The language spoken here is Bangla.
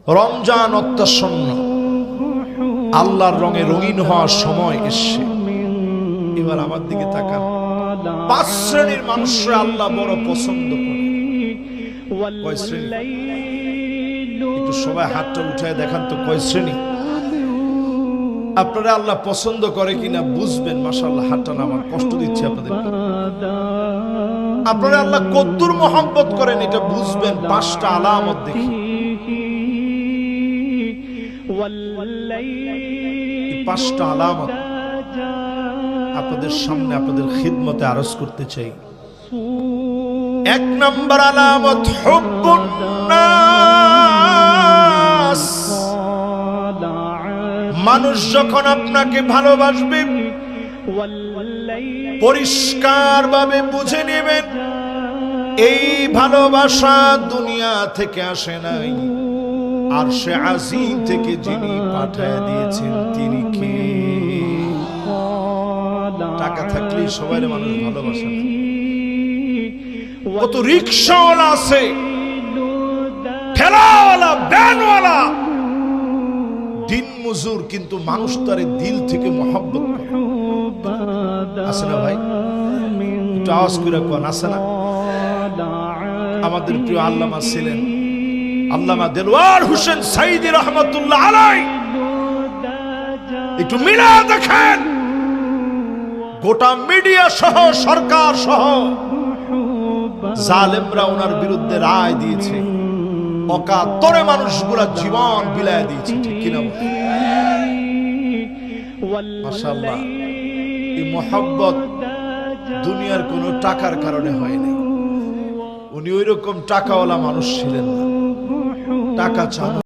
রমজান অত্যাসন্ন, আল্লাহর রঙে রঙিন হওয়ার সময় এসছে। এবার আমার দিকে তাকান, 5 শ্রেণীর মানুষরা আল্লাহ বড় পছন্দ করে। কয় শ্রেণী? একটু সবাই হাতটা উঠায় দেখান তো কয় শ্রেণী আপনারা আল্লাহ পছন্দ করে কিনা বুঝবেন। মাশাআল্লাহ, হাতটা না আমার কষ্ট দিচ্ছে আপনাদের। আপনারা আল্লাহ কদ্দুর মহব্বত করেন এটা বুঝবেন 5টা আলামত দেখি। 5টা আলামত আপনাদের সামনে আপনাদের খিদমতে আরজ করতে চাই। 1 নম্বর আলামত হুব্বুন নাস। মানুষ যখন আপনাকে ভালোবাসবে পরিষ্কার ভাবে বুঝে নেবেন এই ভালোবাসা দুনিয়া থেকে আসে নাই, আরশে আজিম থেকে যিনি পাঠায় দিয়েছেন তিনি কে? টাকা থাকলে সবাই মানুষ ভালোবাসে না। কত রিকশাওয়ালা আছে, ঠেলাওয়ালা, ভ্যানওয়ালা, দিন মজুর, কিন্তু মানুষ তারে দিল থেকে মহব্বত করে। আছে না ভাই? একটু আওয়াজ করে কোন আছে না? আমাদের প্রিয় আল্লামা ছিলেন আল্লামা দেলওয়ার হোসেন সাইদি রহমাতুল্লাহ আলাইহি। একটু মিলা দেখেন, গোটা মিডিয়া সহ সরকার সহ জালেমরা ওনার বিরুদ্ধে রায় দিয়েছে, অকাতরে মানুষগুলা জীবন বিলায় দিয়েছে, ঠিক কিনা? মাশাআল্লাহ, এই মহব্বত দুনিয়ার কোন টাকার কারণে হয় নাই। উনি ওইরকম টাকাওয়ালা মানুষ ছিলেন না, টাকা চান